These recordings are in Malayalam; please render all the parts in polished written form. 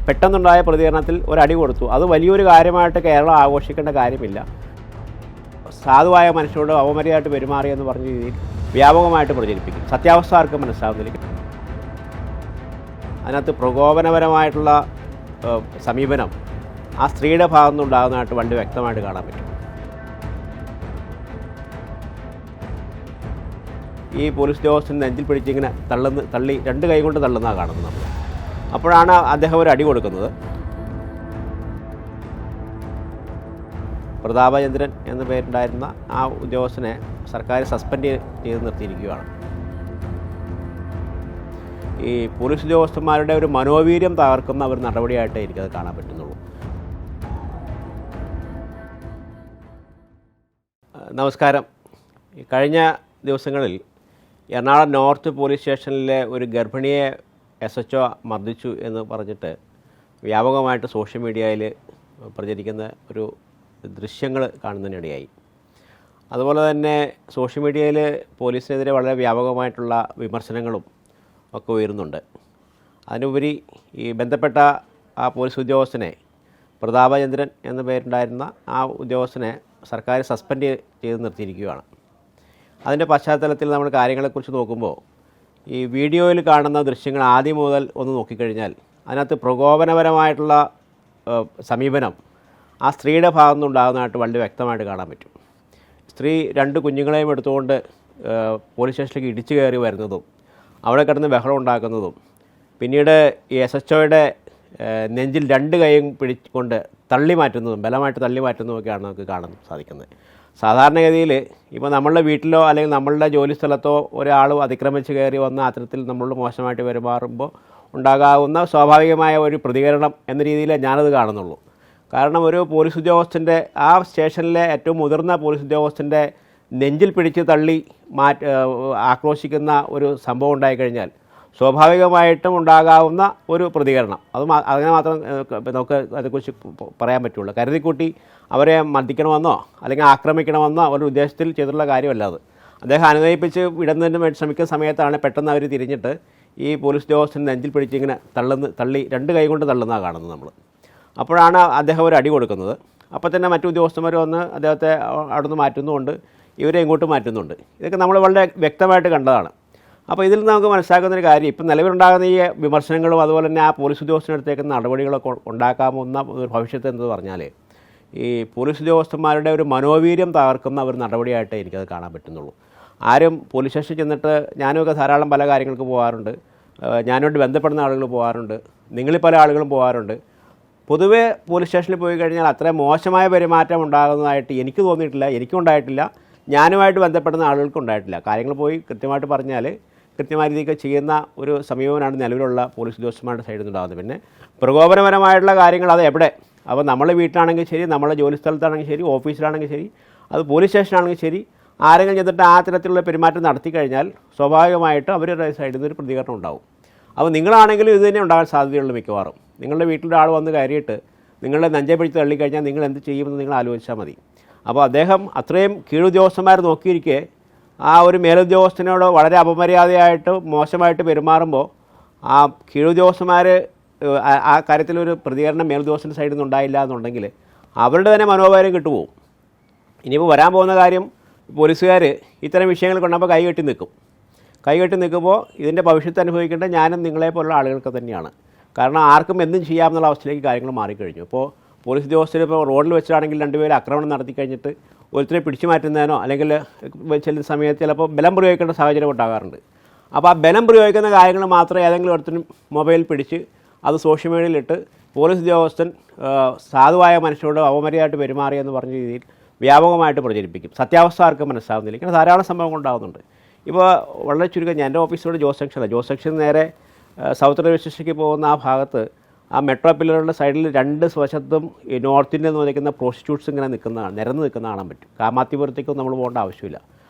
പെട്ടെന്നുണ്ടായ പ്രതികരണത്തിൽ ഒരടി കൊടുത്തു. അത് വലിയൊരു കാര്യമായിട്ട് കേരളം ആഘോഷിക്കേണ്ട കാര്യമില്ല. സാധുവായ മനുഷ്യരോട് അവമര്യാദയായിട്ട് പെരുമാറിയെന്ന് പറഞ്ഞ രീതിയിൽ വ്യാപകമായിട്ട് പ്രചരിപ്പിക്കും. സത്യാവസ്ഥ ആർക്കും മനസ്സിലാവുന്നില്ല. അതിനകത്ത് പ്രകോപനപരമായിട്ടുള്ള സമീപനം ആ സ്ത്രീയുടെ ഭാഗത്തു നിന്നുണ്ടാകുന്നതായിട്ട് വളരെ വ്യക്തമായിട്ട് കാണാൻ പറ്റും. ഈ പോലീസ് ഉദ്യോഗസ്ഥൻ നെഞ്ചിൽ പിടിച്ചിങ്ങനെ തള്ളി രണ്ട് കൈ കൊണ്ട് തള്ളുന്നതാണ് കാണുന്നത് നമ്മൾ. അപ്പോഴാണ് അദ്ദേഹം ഒരു അടി കൊടുക്കുന്നത്. പ്രതാപചന്ദ്രൻ എന്ന പേരുണ്ടായിരുന്ന ആ ഉദ്യോഗസ്ഥനെ സർക്കാർ സസ്പെൻഡ് ചെയ്ത് നിർത്തിയിരിക്കുകയാണ്. ഈ പോലീസ് ഉദ്യോഗസ്ഥന്മാരുടെ ഒരു മനോവീര്യം തകർക്കുന്ന ഒരു നടപടിയായിട്ടേ എനിക്കത് കാണാൻ പറ്റുന്നുള്ളൂ. നമസ്കാരം. കഴിഞ്ഞ ദിവസങ്ങളിൽ എറണാകുളം നോർത്ത് പോലീസ് സ്റ്റേഷനിലെ ഒരു ഗർഭിണിയെ SHO മർദ്ദിച്ചു എന്ന് പറഞ്ഞിട്ട് വ്യാപകമായിട്ട് സോഷ്യൽ മീഡിയയിൽ പ്രചരിക്കുന്ന ഒരു ദൃശ്യങ്ങൾ കാണുന്നതിനിടയായി. അതുപോലെ തന്നെ സോഷ്യൽ മീഡിയയിൽ പോലീസിനെതിരെ വളരെ വ്യാപകമായിട്ടുള്ള വിമർശനങ്ങളും ഒക്കെ ഉയരുന്നുണ്ട്. അതിനുപരി ഈ ബന്ധപ്പെട്ട ആ പോലീസ് ഉദ്യോഗസ്ഥനെ, പ്രതാപചന്ദ്രൻ എന്ന പേരുണ്ടായിരുന്ന ആ ഉദ്യോഗസ്ഥനെ സർക്കാർ സസ്പെൻഡ് ചെയ്ത് നിർത്തിയിരിക്കുകയാണ്. അതിൻ്റെ പശ്ചാത്തലത്തിൽ നമ്മൾ കാര്യങ്ങളെക്കുറിച്ച് നോക്കുമ്പോൾ ഈ വീഡിയോയിൽ കാണുന്ന ദൃശ്യങ്ങൾ ആദ്യം മുതൽ ഒന്ന് നോക്കിക്കഴിഞ്ഞാൽ അതിനകത്ത് പ്രകോപനപരമായിട്ടുള്ള സമീപനം ആ സ്ത്രീയുടെ ഭാഗത്തു നിന്നുണ്ടാകുന്നതായിട്ട് വളരെ വ്യക്തമായിട്ട് കാണാൻ പറ്റും. സ്ത്രീ രണ്ട് കുഞ്ഞുങ്ങളെയും എടുത്തുകൊണ്ട് പോലീസ് സ്റ്റേഷനിലേക്ക് ഇടിച്ചു കയറി വരുന്നതും അവിടെ കിടന്ന് ബഹളം ഉണ്ടാക്കുന്നതും പിന്നീട് ഈ SHOയുടെ നെഞ്ചിൽ രണ്ട് കൈയും പിടിച്ചുകൊണ്ട് തള്ളി മാറ്റുന്നതും ബലമായിട്ട് തള്ളി മാറ്റുന്നതുമൊക്കെയാണ് നമുക്ക് കാണാൻ സാധിക്കുന്നത്. സാധാരണഗതിയിൽ ഇപ്പോൾ നമ്മളുടെ വീട്ടിലോ അല്ലെങ്കിൽ നമ്മളുടെ ജോലി സ്ഥലത്തോ ഒരാൾ അതിക്രമിച്ച് കയറി വന്ന അത്തരത്തിൽ നമ്മളോട് മോശമായിട്ട് പെരുമാറുമ്പോൾ ഉണ്ടാകാവുന്ന സ്വാഭാവികമായ ഒരു പ്രതികരണം എന്ന രീതിയിൽ ഞാനത് കാണുന്നുള്ളൂ. കാരണം ഒരു പോലീസ് ഉദ്യോഗസ്ഥൻ്റെ, ആ സ്റ്റേഷനിലെ ഏറ്റവും മുതിർന്ന പോലീസ് ഉദ്യോഗസ്ഥൻ്റെ നെഞ്ചിൽ പിടിച്ച് തള്ളി ആക്രോശിക്കുന്ന ഒരു സംഭവം ഉണ്ടായിക്കഴിഞ്ഞാൽ സ്വാഭാവികമായിട്ടും ഉണ്ടാകാവുന്ന ഒരു പ്രതികരണം അങ്ങനെ മാത്രം നമുക്ക് അതേക്കുറിച്ച് പറയാൻ പറ്റുള്ളൂ. കരുതിക്കൂട്ടി അവരെ മർദ്ദിക്കണമെന്നോ അല്ലെങ്കിൽ ആക്രമിക്കണമെന്നോ ഒരു ഉദ്ദേശത്തിൽ ചെയ്തിട്ടുള്ള കാര്യമല്ല അത്. അദ്ദേഹം അനുനയിപ്പിച്ച് വിടുന്നതിന് വേണ്ടി ശ്രമിക്കുന്ന സമയത്താണ് പെട്ടെന്ന് അവർ തിരിഞ്ഞിട്ട് ഈ പോലീസ് ഉദ്യോഗസ്ഥൻ നെഞ്ചിൽ പിടിച്ചിങ്ങനെ തള്ളി രണ്ട് കൈ കൊണ്ട് തള്ളുന്നതാണ് കാണുന്നത് നമ്മൾ. അപ്പോഴാണ് അദ്ദേഹം ഒരു അടി കൊടുക്കുന്നത്. അപ്പോൾ തന്നെ മറ്റു ഉദ്യോഗസ്ഥന്മാർ വന്ന് അദ്ദേഹത്തെ അവിടെ നിന്ന് മാറ്റുന്നുമുണ്ട്, ഇവരെ ഇങ്ങോട്ട് മാറ്റുന്നുണ്ട്. ഇതൊക്കെ നമ്മൾ വളരെ വ്യക്തമായിട്ട് കണ്ടതാണ്. അപ്പോൾ ഇതിൽ നിന്ന് നമുക്ക് മനസ്സിലാക്കുന്നൊരു കാര്യം, ഇപ്പം നിലവിലുണ്ടാകുന്ന ഈ വിമർശനങ്ങളും അതുപോലെ തന്നെ ആ പോലീസ് ഉദ്യോഗസ്ഥനെടുത്തേക്കുന്ന നടപടികളൊക്കെ ഉണ്ടാക്കാവുന്ന ഒരു ഭവിഷ്യത്ത് എന്ന് പറഞ്ഞാൽ ഈ പോലീസ് ഉദ്യോഗസ്ഥന്മാരുടെ ഒരു മനോവീര്യം തകർക്കുന്ന ഒരു നടപടിയായിട്ടേ എനിക്കത് കാണാൻ പറ്റുന്നുള്ളൂ. ആരും പോലീസ് സ്റ്റേഷനിൽ ചെന്നിട്ട്, ഞാനുമൊക്കെ ധാരാളം പല കാര്യങ്ങൾക്ക് പോകാറുണ്ട്, ഞാനുമായിട്ട് ബന്ധപ്പെടുന്ന ആളുകൾ പോകാറുണ്ട്, നിങ്ങളിൽ പല ആളുകളും പോകാറുണ്ട്. പൊതുവേ പോലീസ് സ്റ്റേഷനിൽ പോയി കഴിഞ്ഞാൽ അത്ര മോശമായ പെരുമാറ്റം ഉണ്ടാകുന്നതായിട്ട് എനിക്ക് തോന്നിയിട്ടില്ല, എനിക്കും ഉണ്ടായിട്ടില്ല, ഞാനുമായിട്ട് ബന്ധപ്പെടുന്ന ആളുകൾക്കും ഉണ്ടായിട്ടില്ല. കാര്യങ്ങൾ പോയി കൃത്യമായിട്ട് പറഞ്ഞാൽ കൃത്യമായ രീതിക്ക് ചെയ്യുന്ന ഒരു സമീപനമാണ് നിലവിലുള്ള പോലീസ് ഉദ്യോഗസ്ഥന്മാരുടെ സൈഡിൽ നിന്നുണ്ടാകുന്നത്. പിന്നെ പ്രകോപനപരമായിട്ടുള്ള കാര്യങ്ങൾ അത് എവിടെ, അപ്പോൾ നമ്മളെ വീട്ടിലാണെങ്കിൽ ശരി, നമ്മളെ ജോലി സ്ഥലത്താണെങ്കിൽ ശരി, ഓഫീസിലാണെങ്കിൽ ശരി, അത് പോലീസ് സ്റ്റേഷനാണെങ്കിൽ ശരി, ആരെങ്കിലും ചെന്നിട്ട് ആ തരത്തിലുള്ള പെരുമാറ്റം നടത്തി കഴിഞ്ഞാൽ സ്വാഭാവികമായിട്ടും അവരുടെ സൈഡിൽ നിന്നൊരു പ്രതികരണം ഉണ്ടാവും. അപ്പോൾ നിങ്ങളാണെങ്കിലും ഇത് തന്നെ ഉണ്ടാകാൻ സാധ്യതയുള്ളൂ മിക്കവാറും. നിങ്ങളുടെ വീട്ടിലൊരാൾ ആൾ വന്ന് കയറിയിട്ട് നിങ്ങളുടെ നെഞ്ചെ പിടിച്ച് തള്ളിക്കഴിഞ്ഞാൽ നിങ്ങൾ എന്ത് ചെയ്യുമെന്ന് നിങ്ങൾ ആലോചിച്ചാൽ മതി. അപ്പോൾ അദ്ദേഹം അത്രയും കീഴുദ്യോഗസ്ഥന്മാർ നോക്കിയിരിക്കെ ആ ഒരു മേലുദ്യോഗസ്ഥനോട് വളരെ അപമര്യാദയായിട്ട് മോശമായിട്ട് പെരുമാറുമ്പോൾ ആ കീഴുദ്യോഗസ്ഥന്മാർ ആ കാര്യത്തിലൊരു പ്രതികരണം മേലുദ്യോഗസ്ഥൻ്റെ സൈഡിൽ നിന്ന് ഉണ്ടായില്ല എന്നുണ്ടെങ്കിൽ അവരുടെ തന്നെ മനോഭാരം കിട്ടുപോകും. ഇനിയിപ്പോൾ വരാൻ പോകുന്ന കാര്യം, പോലീസുകാർ ഇത്തരം വിഷയങ്ങൾ കൊണ്ടുമ്പോൾ കൈകെട്ടി നിൽക്കുമ്പോൾ ഇതിൻ്റെ ഭവിഷ്യത്ത് അനുഭവിക്കേണ്ട ഞാനും നിങ്ങളെ പോലുള്ള ആളുകൾക്ക് തന്നെയാണ്. കാരണം ആർക്കും എന്തും ചെയ്യാമെന്നുള്ള അവസ്ഥയിലേക്ക് കാര്യങ്ങൾ മാറിക്കഴിഞ്ഞു. ഇപ്പോൾ പോലീസ് ഉദ്യോഗസ്ഥർ ഇപ്പോൾ റോഡിൽ വെച്ചാണെങ്കിൽ രണ്ടുപേരും ആക്രമണം നടത്തി കഴിഞ്ഞിട്ട് ഒരുത്തരെ പിടിച്ചു മാറ്റുന്നതിനോ അല്ലെങ്കിൽ ചില സമയത്ത് ചിലപ്പോൾ ബലം പ്രയോഗിക്കേണ്ട സാഹചര്യം ഉണ്ടാകാറുണ്ട്. അപ്പോൾ ആ ബലം പ്രയോഗിക്കുന്ന കാര്യങ്ങൾ മാത്രം ഏതെങ്കിലും ഒരുത്തരും മൊബൈൽ പിടിച്ച് അത് സോഷ്യൽ മീഡിയയിലിട്ട് പോലീസ് ഉദ്യോഗസ്ഥൻ സാധുവായ മനുഷ്യരോട് അവമര്യാദയായിട്ട് പെരുമാറിയെന്ന് പറഞ്ഞ രീതിയിൽ വ്യാപകമായിട്ട് പ്രചരിപ്പിക്കും. സത്യാവസ്ഥ ആർക്കും മനസ്സിലാവുന്നില്ല. ഇങ്ങനെ ധാരാളം സംഭവങ്ങൾ ഉണ്ടാകുന്നുണ്ട്. ഇപ്പോൾ വളരെ ചുരുക്കം എൻ്റെ ഓഫീസിലൂടെ ജോസ് സെക്ഷൻ നേരെ സൗത്ത് റെയിൽവേ സ്റ്റേഷനിലേക്ക് പോകുന്ന ആ ഭാഗത്ത് ആ മെട്രോ പില്ലറുടെ സൈഡിൽ രണ്ട് വശത്തും ഈ നോർത്ത് ഇന്ത്യ എന്ന് പറയുന്ന പ്രോസ്റ്റിറ്റ്യൂട്ട്സ് ഇങ്ങനെ നിരന്ന് നിൽക്കുന്ന കാണാൻ പറ്റും. കാമാത്തിപുരത്തേക്കൊന്നും നമ്മൾ പോകേണ്ട ആവശ്യമില്ല.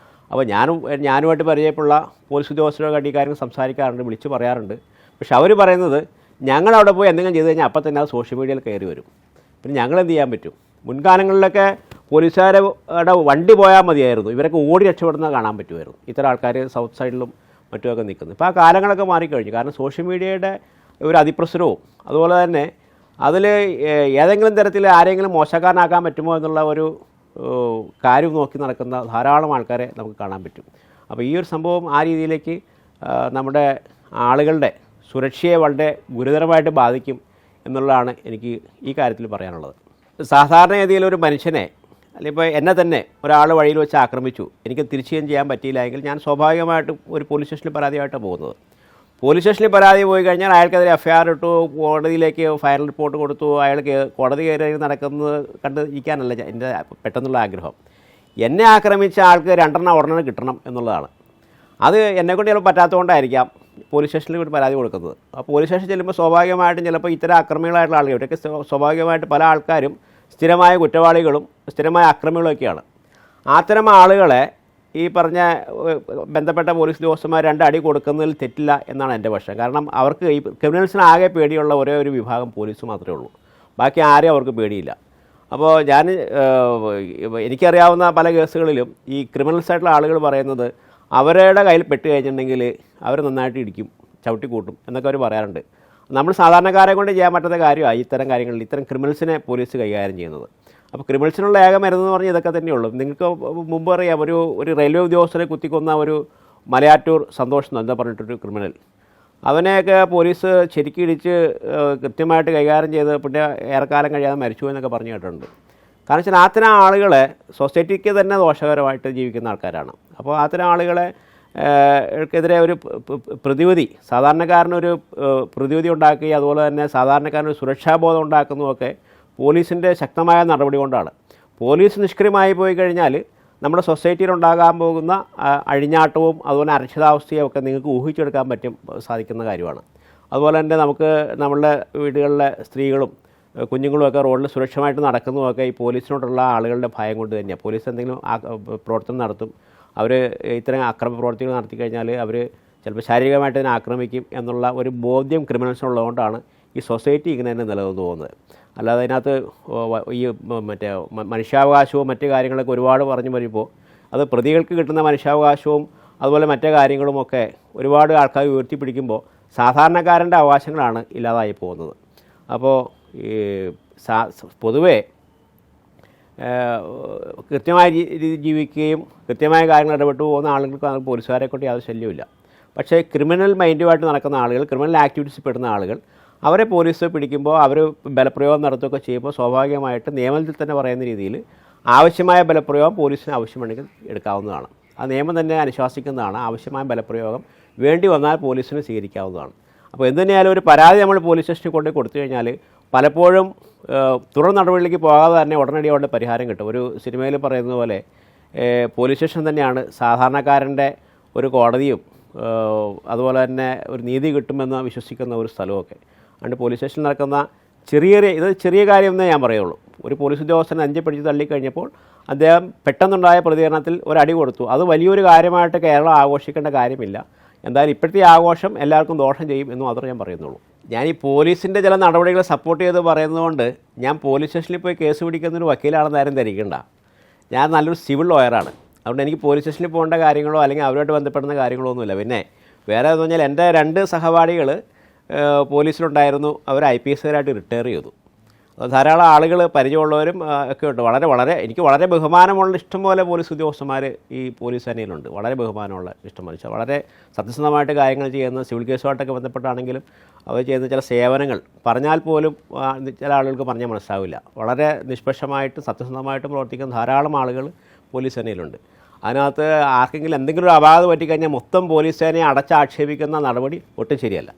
അപ്പോൾ ഞാനുമായിട്ട് പരിചയമുള്ള പോലീസ് ഉദ്യോഗസ്ഥരുടെ കാര്യങ്ങൾ സംസാരിക്കാറുണ്ട്, വിളിച്ച് പറയാറുണ്ട്. പക്ഷെ അവർ പറയുന്നത് ഞങ്ങളവിടെ പോയി എന്തെങ്കിലും ചെയ്ത് കഴിഞ്ഞാൽ അപ്പം തന്നെ അത് സോഷ്യൽ മീഡിയയിൽ കയറി വരും. പിന്നെ ഞങ്ങളെന്ത് ചെയ്യാൻ പറ്റും? മുൻകാലങ്ങളിലൊക്കെ പോലീസുകാരുടെ വണ്ടി പോയാൽ മതിയായിരുന്നു, ഇവരൊക്കെ ഓടി രക്ഷപ്പെടുന്നത് കാണാൻ പറ്റുമായിരുന്നു. ഇത്തരം ആൾക്കാർ സൗത്ത് സൈഡിലും മറ്റുമൊക്കെ നിൽക്കുന്നത്. ഇപ്പോൾ ആ കാലങ്ങളൊക്കെ മാറിക്കഴിഞ്ഞു. കാരണം സോഷ്യൽ മീഡിയയുടെ ഒരു അതിപ്രസരവും അതുപോലെ തന്നെ അതിൽ ഏതെങ്കിലും തരത്തിൽ ആരെങ്കിലും മോശക്കാരനാക്കാൻ പറ്റുമോ എന്നുള്ള ഒരു കാര്യം നോക്കി നടക്കുന്ന ധാരാളം ആൾക്കാരെ നമുക്ക് കാണാൻ പറ്റും. അപ്പോൾ ഈ ഒരു സംഭവം ആ രീതിയിലേക്ക് നമ്മുടെ ആളുകളുടെ സുരക്ഷയെ വളരെ ഗുരുതരമായിട്ട് ബാധിക്കും എന്നുള്ളതാണ് എനിക്ക് ഈ കാര്യത്തിൽ പറയാനുള്ളത്. സാധാരണഗതിയിൽ ഒരു മനുഷ്യനെ അല്ലെങ്കിൽ ഇപ്പോൾ എന്നെ തന്നെ ഒരാൾ വഴിയിൽ വെച്ച് ആക്രമിച്ചു, എനിക്ക് തിരിച്ചു ചെയ്യാൻ പറ്റിയില്ല എങ്കിൽ ഞാൻ സ്വാഭാവികമായിട്ടും ഒരു പോലീസ് സ്റ്റേഷനിൽ പരാതിയായിട്ടാണ് പോകുന്നത്. പോലീസ് സ്റ്റേഷനിൽ പരാതി പോയി കഴിഞ്ഞാൽ അയാൾക്കെതിരെ എഫ്ഐആർ ഇട്ടു, കോടതിയിലേക്ക് ഫയൽ റിപ്പോർട്ട് കൊടുത്തു, അയാൾക്ക് കോടതി കയറി നടക്കുന്നത് കണ്ട് ഇരിക്കാനല്ല എൻ്റെ പെട്ടെന്നുള്ള ആഗ്രഹം. എന്നെ ആക്രമിച്ച ആൾക്ക് 2 ഒരെണ്ണം കിട്ടണം എന്നുള്ളതാണ്. അത് എന്നെക്കൊണ്ട് ചിലപ്പോൾ പറ്റാത്തതുകൊണ്ടായിരിക്കാം പോലീസ് സ്റ്റേഷനിൽ കൂടി പരാതി കൊടുക്കുന്നത്. ആ പോലീസ് സ്റ്റേഷൻ ചെല്ലുമ്പോൾ സ്വാഭാവികമായിട്ടും ചിലപ്പോൾ ഇത്തരം അക്രമികളായിട്ടുള്ള ആളുകൾ, ഇവരൊക്കെ സ്വാഭാവികമായിട്ട് പല ആൾക്കാരും സ്ഥിരമായ കുറ്റവാളികളും സ്ഥിരമായ അക്രമികളൊക്കെയാണ്. അത്തരം ആളുകളെ ഈ പറഞ്ഞ ബന്ധപ്പെട്ട പോലീസ് ഉദ്യോഗസ്ഥന്മാർ 2 അടി കൊടുക്കുന്നതിൽ തെറ്റില്ല എന്നാണ് എൻ്റെ പക്ഷം. കാരണം അവർക്ക് ഈ ക്രിമിനൽസിന് ആകെ പേടിയുള്ള ഒരേ ഒരു വിഭാഗം പോലീസ് മാത്രമേ ഉള്ളൂ, ബാക്കി ആരെയും അവർക്ക് പേടിയില്ല. അപ്പോൾ ഞാൻ എനിക്കറിയാവുന്ന പല കേസുകളിലും ഈ ക്രിമിനൽസ് ആയിട്ടുള്ള ആളുകൾ പറയുന്നത് അവരുടെ കയ്യിൽ പെട്ട് കഴിഞ്ഞിട്ടുണ്ടെങ്കിൽ അവർ നന്നായിട്ട് ഇടിക്കും, ചവിട്ടിക്കൂട്ടും എന്നൊക്കെ അവർ പറയാറുണ്ട്. നമ്മൾ സാധാരണക്കാരെ കൊണ്ട് ചെയ്യാൻ പറ്റാത്ത കാര്യമാണ് ഇത്തരം കാര്യങ്ങളിൽ ഇത്തരം ക്രിമിനൽസിനെ പോലീസ് കൈകാര്യം ചെയ്യുന്നത്. അപ്പോൾ ക്രിമിനൽസിനുള്ള ഏക മരുന്നെന്ന് പറഞ്ഞാൽ ഇതൊക്കെ തന്നെയുള്ളൂ. നിങ്ങൾക്ക് മുമ്പ് അറിയാം, ഒരു റെയിൽവേ ഉദ്യോഗസ്ഥരെ കുത്തിക്കൊന്ന ഒരു മലയാറ്റൂർ സന്തോഷ് എന്താ പറഞ്ഞിട്ടൊരു ക്രിമിനൽ, അവനെയൊക്കെ പോലീസ് ശരിക്കിടിച്ച് കൃത്യമായിട്ട് കൈകാര്യം ചെയ്ത് പിന്നെ ഏറെക്കാലം കഴിയാതെ മരിച്ചു എന്നൊക്കെ പറഞ്ഞു കേട്ടിട്ടുണ്ട്. കാരണം വെച്ചാൽ അത്തരം ആളുകളെ സൊസൈറ്റിക്ക് തന്നെ ദോഷകരമായിട്ട് ജീവിക്കുന്ന ആൾക്കാരാണ്. അപ്പോൾ അത്തരം ആളുകളെ എതിരെ ഒരു പ്രതിവിധി, സാധാരണക്കാരനൊരു പ്രതിവിധി ഉണ്ടാക്കുകയും അതുപോലെ തന്നെ സാധാരണക്കാരനൊരു സുരക്ഷാബോധം ഉണ്ടാക്കുന്നതൊക്കെ പോലീസിൻ്റെ ശക്തമായ നടപടി കൊണ്ടാണ്. പോലീസ് നിഷ്ക്രിയമായി പോയി കഴിഞ്ഞാൽ നമ്മുടെ സൊസൈറ്റിയിൽ ഉണ്ടാകാൻ പോകുന്ന അഴിഞ്ഞാട്ടവും അതുപോലെ അരക്ഷിതാവസ്ഥയും ഒക്കെ നിങ്ങൾക്ക് ഊഹിച്ചെടുക്കാൻ സാധിക്കുന്ന കാര്യമാണ്. അതുപോലെ തന്നെ നമുക്ക് നമ്മളുടെ വീടുകളിലെ സ്ത്രീകളും കുഞ്ഞുങ്ങളുമൊക്കെ റോഡിൽ സുരക്ഷമായിട്ട് നടക്കുന്നതൊക്കെ ഈ പോലീസിനോടുള്ള ആളുകളുടെ ഭയം കൊണ്ട് തന്നെയാണ്. പോലീസ് എന്തെങ്കിലും പ്രവർത്തനം നടത്തും, അവർ ഇത്തരം അക്രമ പ്രവർത്തികൾ നടത്തി കഴിഞ്ഞാൽ അവർ ചിലപ്പോൾ ശാരീരികമായിട്ട് ഇതിനെ ആക്രമിക്കും എന്നുള്ള ഒരു ബോധ്യം ക്രിമിനൽസിനുള്ളതുകൊണ്ടാണ് ഈ സൊസൈറ്റി ഇങ്ങനെ തന്നെ നിലനിന്ന് പോകുന്നത്. അല്ലാതെ അതിനകത്ത് ഈ മറ്റേ മനുഷ്യാവകാശവും മറ്റു കാര്യങ്ങളൊക്കെ ഒരുപാട് പറഞ്ഞു വരുമ്പോൾ അത് പ്രതികൾക്ക് കിട്ടുന്ന മനുഷ്യാവകാശവും അതുപോലെ മറ്റു കാര്യങ്ങളുമൊക്കെ ഒരുപാട് ആൾക്കാർ ഉയർത്തിപ്പിടിക്കുമ്പോൾ സാധാരണക്കാരൻ്റെ അവകാശങ്ങളാണ് ഇല്ലാതായി പോകുന്നത്. അപ്പോൾ ഈ പൊതുവേ കൃത്യമായ രീതിയിൽ ജീവിക്കുകയും കൃത്യമായ കാര്യങ്ങൾ ഇടപെട്ട് പോകുന്ന ആളുകൾക്ക് പോലീസുകാരെ കൊണ്ട് യാതൊരു ശല്യമില്ല. പക്ഷേ ക്രിമിനൽ മൈൻഡുമായിട്ട് നടക്കുന്ന ആളുകൾ, ക്രിമിനൽ ആക്ടിവിറ്റീസിൽ പെടുന്ന ആളുകൾ, അവരെ പോലീസ് പിടിക്കുമ്പോൾ അവർ ബലപ്രയോഗം നടത്തുകയൊക്കെ ചെയ്യുമ്പോൾ സ്വാഭാവികമായിട്ട് നിയമത്തിൽ തന്നെ പറയുന്ന രീതിയിൽ ആവശ്യമായ ബലപ്രയോഗം പോലീസിന് ആവശ്യമുണ്ടെങ്കിൽ എടുക്കാവുന്നതാണ്. ആ നിയമം തന്നെ അനുശാസിക്കുന്നതാണ്. ആവശ്യമായ ബലപ്രയോഗം വേണ്ടി വന്നാൽ പോലീസിന് സ്വീകരിക്കാവുന്നതാണ്. അപ്പോൾ എന്തു തന്നെയായാലും ഒരു പരാതി നമ്മൾ പോലീസ് സ്റ്റേഷനിൽ കൊണ്ട് കൊടുത്തു കഴിഞ്ഞാൽ പലപ്പോഴും തുടർ നടപടിയിലേക്ക് പോകാതെ തന്നെ ഉടനടി അവിടെ പരിഹാരം കിട്ടും. ഒരു സിനിമയിൽ പറയുന്നത് പോലെ പോലീസ് സ്റ്റേഷൻ തന്നെയാണ് സാധാരണക്കാരൻ്റെ ഒരു കോടതിയും അതുപോലെ തന്നെ ഒരു നീതി കിട്ടുമെന്ന് വിശ്വസിക്കുന്ന ഒരു സ്ഥലമൊക്കെ. അതുകൊണ്ട് പോലീസ് സ്റ്റേഷനിൽ നടക്കുന്ന ഇത് ചെറിയ കാര്യമെന്നേ ഞാൻ പറയുള്ളൂ. ഒരു പോലീസ് ഉദ്യോഗസ്ഥനെ 5 പിടിച്ച് തള്ളിക്കഴിഞ്ഞപ്പോൾ അദ്ദേഹം പെട്ടെന്നുണ്ടായ പ്രതികരണത്തിൽ ഒരടി കൊടുത്തു. അത് വലിയൊരു കാര്യമായിട്ട് കേരളം ആഘോഷിക്കേണ്ട കാര്യമില്ല. എന്തായാലും ഇപ്പോഴത്തെ ആഘോഷം എല്ലാവർക്കും ദോഷം ചെയ്യും എന്ന് മാത്രമേ ഞാൻ പറയുന്നുള്ളൂ. ഞാൻ ഈ പോലീസിൻ്റെ ചില നടപടികളെ സപ്പോർട്ട് ചെയ്ത് പറയുന്നതുകൊണ്ട് ഞാൻ പോലീസ് സ്റ്റേഷനിൽ പോയി കേസ് പിടിക്കുന്നൊരു വക്കീലാണെന്ന് ആരും ധരിക്കണ്ട. ഞാൻ നല്ലൊരു സിവിൽ ലോയറാണ്. അതുകൊണ്ട് എനിക്ക് പോലീസ് സ്റ്റേഷനിൽ പോകേണ്ട കാര്യങ്ങളോ അല്ലെങ്കിൽ അവരുമായിട്ട് ബന്ധപ്പെടുന്ന കാര്യങ്ങളോ ഒന്നുമില്ല. പിന്നെ വേറെ എന്ന് പറഞ്ഞാൽ എൻ്റെ 2 സഹപാഠികൾ പോലീസിലുണ്ടായിരുന്നു. അവർ IPSകാരായിട്ട് റിട്ടയർ ചെയ്തു. ധാരാളം ആളുകൾ പരിചയമുള്ളവരും ഒക്കെ ഉണ്ട്. എനിക്ക് വളരെ ബഹുമാനമുള്ള ഇഷ്ടംപോലെ പോലീസ് ഉദ്യോഗസ്ഥന്മാർ ഈ പോലീസ് സേനയിലുണ്ട്. വളരെ ബഹുമാനമുള്ള ഇഷ്ടംപോലെ, വളരെ സത്യസന്ധമായിട്ട് കാര്യങ്ങൾ ചെയ്യുന്ന, സിവിൽ കേസുമായിട്ടൊക്കെ ബന്ധപ്പെട്ടാണെങ്കിലും അവർ ചെയ്യുന്ന ചില സേവനങ്ങൾ പറഞ്ഞാൽ പോലും ചില ആളുകൾക്ക് പറഞ്ഞാൽ മനസ്സിലാവില്ല. വളരെ നിഷ്പക്ഷമായിട്ട് സത്യസന്ധമായിട്ട് പ്രവർത്തിക്കുന്ന ധാരാളം ആളുകൾ പോലീസ് സേനയിലുണ്ട്. അതിനകത്ത് ആർക്കെങ്കിലും എന്തെങ്കിലും ഒരു അപാകത പറ്റിക്കഴിഞ്ഞാൽ മൊത്തം പോലീസ് സേനയെ അടച്ചാക്ഷേപിക്കുന്ന നടപടി ഒട്ടും ശരിയല്ല.